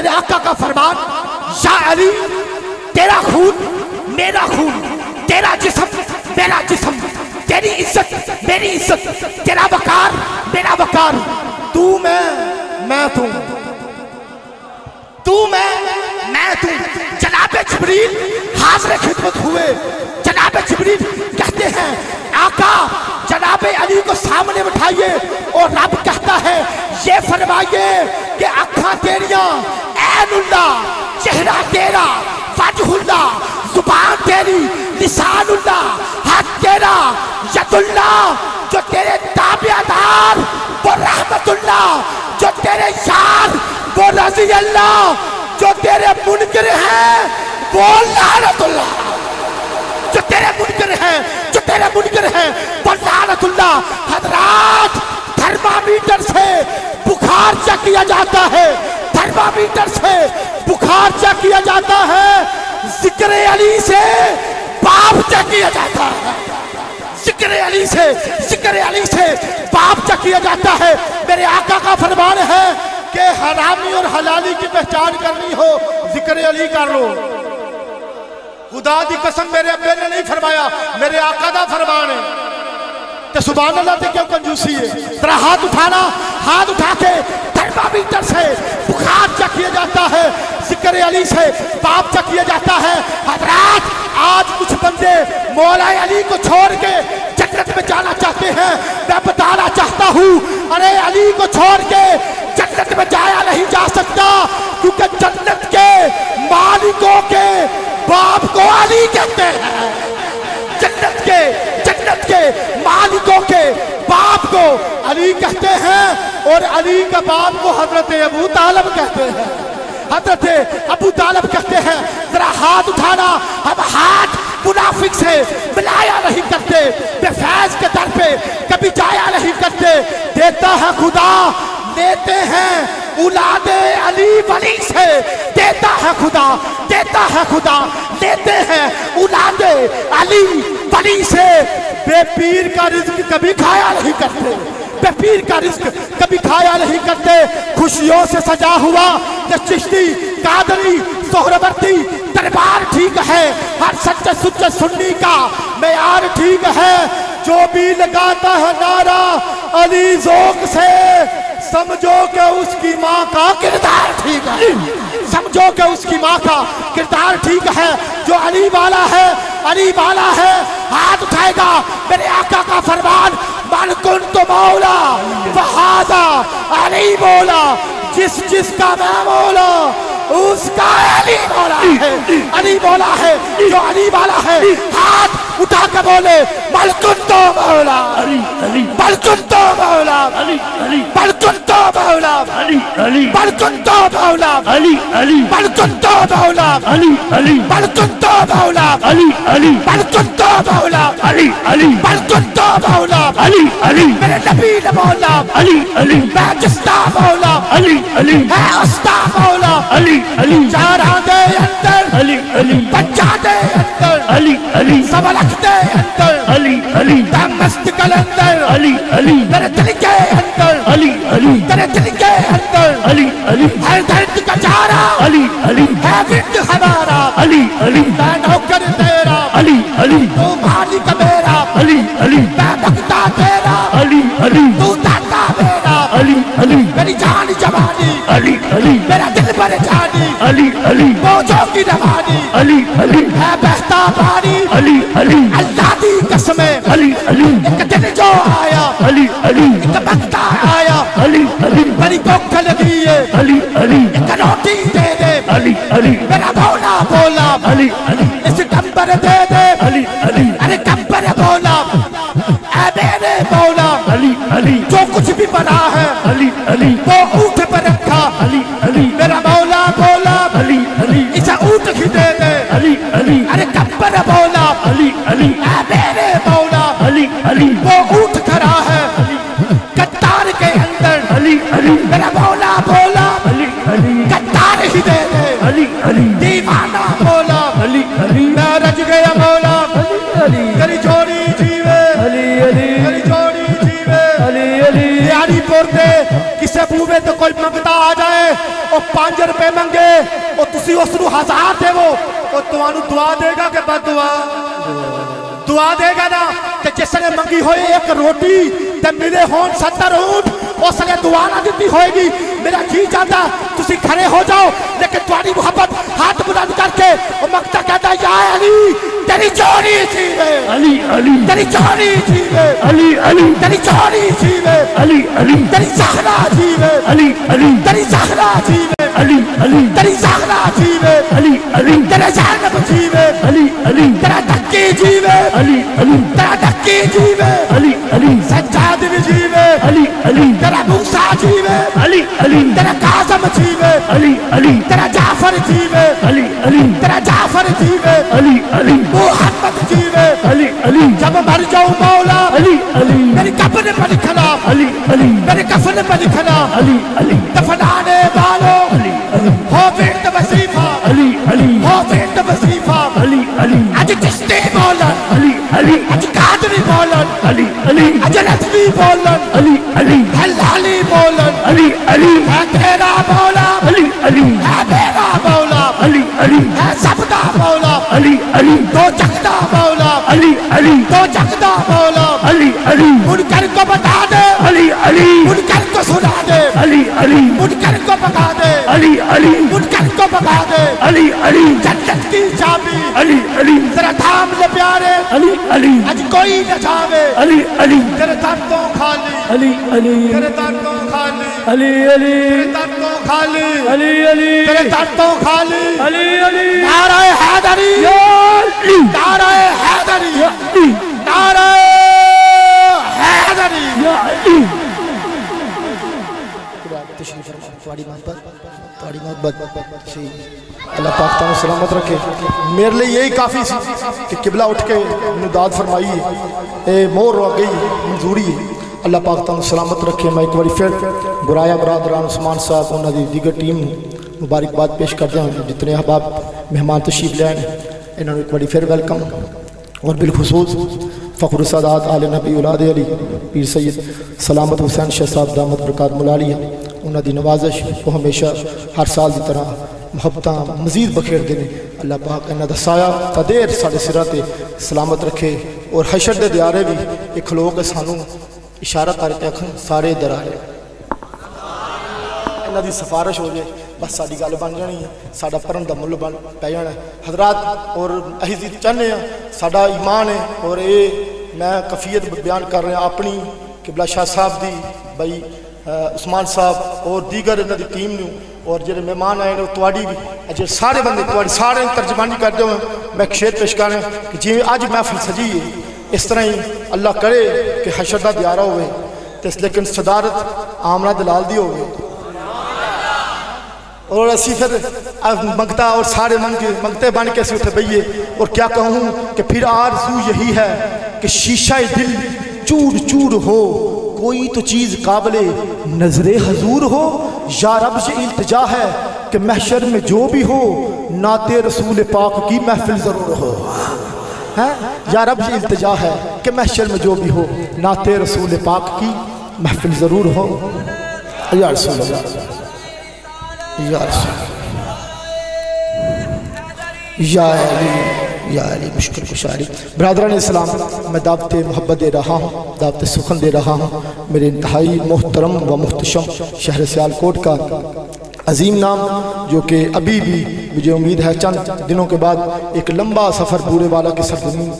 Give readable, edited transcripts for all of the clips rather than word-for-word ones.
میرے آقا کا فرمان، یا علی تیرا خون میرا خون، تیرا جسم میرا جسم، تیری عزت میری عزت، تیرا وقار میرا وقار، تو میں تو، تو میں تو۔ جناب جبریل حاضر خدمت ہوئے، جناب جبریل کہتے ہیں آقا جناب علی کو سامنے بٹھائیے، اور رب کہتا ہے یہ فرمائیے کہ آنکھاں تیریاں عین اللہ، چہرہ تیرا وجہ اللہ، زبان تیری لسان اللہ، ہاتھ تیرا ید اللہ، جو تیرے تابع دار وہ رحمت اللہ، جو تیرے یار وہ رضی اللہ، جو تیرے منکر ہیں وہ لعنت اللہ، جو تیرے منکر ہیں جو تیرے منکر ہیں وہ لعنت اللہ۔ حضرات تھرمامیٹر سے بخار چیک کیا جاتا ہے، تھرمامیٹر سے بخار چیک کیا جاتا ہے، ذکر علی سے باپ چیک کیا جاتا ہے، ذکر علی سے باپ چیک کیا جاتا ہے۔ میرے آقا کا فرمان ہے کہ حرامی اور حلالی کی پہچان کرنی ہو ذکر علی کر لو۔ خدا دی قسم میرے ابے نے نہیں فرمایا، میرے آقا دا فرمان ہے۔ تو سبحان اللہ تے کیوں کنجوسی ہے؟ ذرا ہاتھ اٹھانا، ہاتھ اٹھا کے تھرمامیٹر سے بخار چیک کیا جاتا ہے، ذکر علی سے باپ چیک کیا جاتا ہے۔ حضرات آج کچھ بندے مولا علی کو چھوڑ کے جنت میں جانا چاہتے ہیں، میں بتانا چاہتا ہوں ارے علی کو چھوڑ کے جنت میں جایا نہیں جا سکتا، کیونکہ جنت کے مالکوں کے باپ کو علی کہتے ہیں، جنت کے مالکوں کے باپ کو علی کہتے ہیں، اور علی کا باپ کو حضرت ابو طالب کہتے ہیں، حضرت ابو طالب کہتے ہیں۔ ذرا ہاتھ اٹھانا، ہم ہاتھ منافق سے ملایا نہیں کرتے، بے فیض کے در پہ کبھی جایا نہیں کرتے، دیتا ہے خدا لیتے ہیں اولاد علی ولی سے، دیتا ہے خدا لیتے ہیں اولاد علی ولی سے۔ بے پیر کا رزق کبھی کھایا نہیں کرتے، بے پیر کا رزق کبھی کھایا نہیں کرتے۔ خوشیوں سے سجا ہوا کہ چشتی قادری سہروردی دربار ٹھیک ہے، ہر سچے سچے سنی کا معیار ٹھیک ہے، جو بھی لگاتا ہے نعرہ علی ذوق سے، سمجھو کہ اس کی ماں کا کردار ٹھیک ہے، سمجھو کہ اس کی ماں کا کردار ٹھیک ہے۔ جو علی والا ہے ہاتھ اٹھائے گا، میرے آقا کا فرمان من کنت مولا فہذا علی مولا، جس کا میں مولا اس کا علی مولا ہے، علی مولا ہے۔ جو علی والا ہے ہاتھ اٹھا کے بولے من کنت مولا من کنت مولا من کنت مولا من کنت مولا من کنت مولا من کنت مولا من کنت مولا من کنت مولا، میرے نبی نے بولا میں جستا مولا ہے استا مولا، چارہ دے اندر بچہ دے اندر سبلک دے اندر دمست کلندر میرے دل کے اندر تیرے دل کے اندر ہر درد کا چارہ ہے ورد ہمارا، میں نوکر تیرا تو مالک میرا، میں بکتا تیرا تو داتا میرا، میری جان جوانی میرا دل بر جانی موجوں کی روانی ہے بہتا پانی، اللہ دی قسمیں ایک دن جو آیا ایک بکتا آیا، میری بھوک لگی ہے ایک روٹی دے دے، میرا بولا بولا اس کمبر دے دے، ارے کمبر بولا اے میرے مولا، جو کچھ بھی بنا ہے وہ اونٹ پر رکھا، میرا مولا بولا اسے اونٹ ہی دے دے، ارے کمبر بولا اے میرے مولا، وہ اونٹ کھڑا ہے کتار کے اندر، میرا مولا بولا کتار ہی دے دے، دیوانہ بولا میں رج گیا مولا، تیری جوڑی جیوے تیری جوڑی جیوے، دیاری پور دے کسے بوے تو کوئی منگتا آ جائے اور 5 रुपए मंगे और तुसी उसनू 1000 देवो और तुहानू दुआ देगा कि बद दुआ दुआ देगा ना कि जिसने मंगी होए एक रोटी ते मिले होन 70 ऊंट उसने दुआ ना दी होएगी। मेरा जी चाहता तुसी खड़े हो जाओ लेकिन तुम्हारी मोहब्बत हाथ बुलंद करके और मक्ता कहता या अली तेरी चोरी थी वे अली अली तेरी चोरी थी वे अली अली तेरी चोरी थी वे अली अली तेरी ज़हरा थी वे अली अली तेरी ज़हरा थी वे अली अली तेरी ज़हरा थी वे अली अली तेरे ज़ैनब थी वे अली अली तेरा धक्की थी वे अली अली तेरा धक्की थी वे अली अली सज्जाद भी थी वे अली अली तेरा मूसा थी वे अली अली तेरा काज़म थी वे अली अली तेरा जाफर थी वे अली अली तेरा जाफर थी वे अली अली मोहम्मद थी वे अली अली जब मर जाऊं मौला अली अली मेरी कब्र पर लिखना अली अली मेरे कफन पर लिखना अली अली दफनाने वालों अली अली हो बेट वजीफा अली अली हो बेट वजीफा अली अली आज चिश्ती बोलन अली अली आज कादरी बोलन अली अली आज नज़वी बोलन अली अली हलाली बोलन अली अली है तेरा मौला अली अली है मेरा मौला अली अली है सबका मौला अली अली तो जगदा मौला अली अली तो जगदा मौला अली अली मुनकर को बता दे अली अली मुनकर को सुना दे अली अली मुनकर को बता दे अली अली मुनकर को बता दे अली अली जन्नत की चाबी अली अली तेरा धाम ले प्यारे अली अली आज कोई न जावे अली अली तेरे दर तो खाली अली अली तेरे दर तो खाली अली अली तेरे दर तो खाली अली अली तेरे दर तो खाली अली अली नाराए हैदरी या अली नाराए हैदरी या अली नाराए हैदरी या अली अल्लाह पाक तानु सलामत रखे। मेरे लिए यही काफ़ी सी कि किबला उठ के दाद फरमाई है मोर हो गई मंजूरी है। अल्लाह पाक तानु सलामत रखे। मैं एक बार फिर गुराया बरादरान उस्मान साहब उन्होंने दीगर टीम मुबारकबाद पेश करते हैं जितने अहबाब मेहमान तशरीफ ले आए इन्होंने एक बार फिर वेलकम और बिलखुसूस फ़ख्र सादात आले नबी औलाद अली पीर सैयद सलामत हुसैन शाह साहब दामद बरकात मुलालिया उन्हों की नवाजिश वो हमेशा हर साल की तरह मुहब्बत मजीद बखेरते हैं। अल्लाह पाक इन्हों का साया तदेर साढ़े सिरा ते सलामत रखे और हशर के दियारे भी एक खलो के सानू इशारा करके आखन सारे इधर आ जाए इन्हों की सिफारिश हो जाए बस साड़ी गल बन जानी है साडा भरन का मुल बन पै जाना है हजरात। और असीं चाहते हैं साडा ईमान है और ये मैं कफीयत बयान कर रहा अपनी किबला शाह साहब की बई उस्मान साहब और दीगर इन्हों की टीम नूं और जो मेहमान आए ने तुहाडी भी जो सारे बंदे सारे तर्जमानी करते हो मैं एक शेर पेश कर रहा कि जिवें अज महफिल सजी है इस तरह ही अल्लाह करे कि हशर का दियारा होवे ते लेकिन सदारत आमना दलाल दी होवे और असी फिर मंगता और सारे मंगते बन के असी उठे बहिए। और क्या कहूँ कि फिर आरज़ू यही है कि शीशा दिल चूर चूर हो कोई तो चीज़ काबिले नजरे हजूर हो। या रब से इल्तिजा है कि महशर में जो भी हो नाते रसूल पाक की महफिल ज़रूर हो है। या रब से इल्तिजा है कि महशर में जो भी हो नाते रसूल पाक की महफिल ज़रूर हो। या रसूल अल्लाह या अली मुश्किल कुशारी। बरादरान इस्लाम मैं दावत मोहब्बत दे रहा हूँ दावत सुखन दे रहा हूँ मेरे इंतहाई मोहतरम व मुहतशम शहर सियालकोट का अजीम नाम जो कि अभी भी मुझे उम्मीद है चंद दिनों के बाद एक लंबा सफ़र बूढ़े वाला की सरजमीन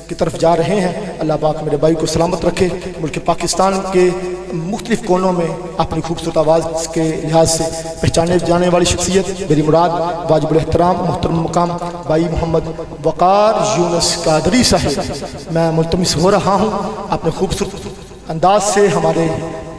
की तरफ जा रहे हैं। अल्लाह पाक मेरे भाई को सलामत रखे। मुल्क पाकिस्तान के मुख्तलिफ कोनों में अपनी खूबसूरत आवाज़ के लिहाज से पहचाने जाने वाली शख्सियत मेरी मुराद वाजिबुल एहतराम मोहतरम मकाम भाई मोहम्मद वक़ार यूनुस कादरी साहब मैं मुल्तमिस हो रहा हूँ अपने खूबसूरत अंदाज से हमारे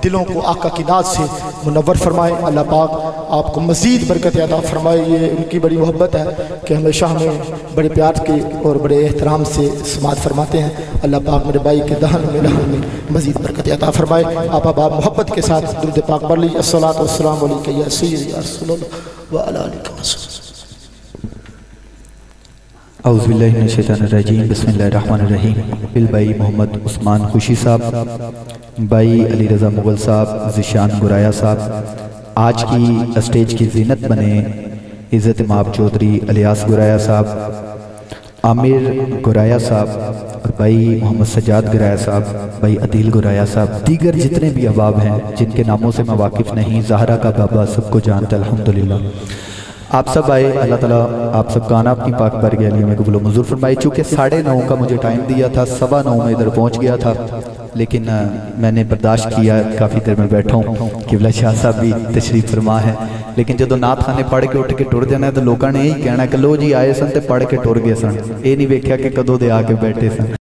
दिलों को आका की नाज से मुनव्वर फरमाए। अल्लाह पाक आपको मज़ीद बरकत अता फरमाए। ये उनकी बड़ी मोहब्बत है कि हमेशा हमें बड़े प्यार के और बड़े एहतराम से समात फरमाते हैं। अल्लाह पाक मेरे भाई के दहन में लहन में मज़ीद बरकत अता फरमाए। आप मोहब्बत के साथ दुरूद पाक पढ़ लीजिए। अस्सलातु वस्सलामु अलैका या सय्यदी या रसूलल्लाह व अला आलिका वसल्लम। औज़ु बिल्लाहि मिनश शैतानिर रजीम बिस्मिल्लाहिर रहमानिर रहीम। बिल भाई मोहम्मद उस्मान खुशी साहब, भाई अली रज़ा मुगल साहब, ज़िशान गुराया साहब, آج کی اسٹیج کی زینت بنے عزت مآب چودھری الیاس گرایا صاحب، عامر گرایا صاحب اور بھائی محمد سجاد گرایا صاحب، بھائی عدیل گرایا صاحب، دیگر جتنے بھی احباب ہیں جن کے ناموں سے میں واقف نہیں، زہرا کا بابا سب کو جانتا الحمدللہ۔ آپ سب آئے، اللہ تعالیٰ آپ سب کا آنا اپنی پاک بارگاہ علیہ میں قبول و منظور فرمائے۔ چونکہ 9:30 کا مجھے ٹائم دیا تھا، 9:15 میں ادھر پہنچ گیا تھا، لیکن میں نے برداشت کیا، کافی دیر میں بیٹھا ہوں۔ قبلہ شاہ صاحب بھی تشریف فرما ہے، لیکن جدو نعت خانے پڑھ کے اٹھ کے ٹر جانا ہے تو لوگوں نے یہی کہنا کہ لو جی آئے سن تے پڑھ کے ٹر گئے سن، یہ نہیں ویکھیا کہ کدوں دے آ کے بیٹھے سن۔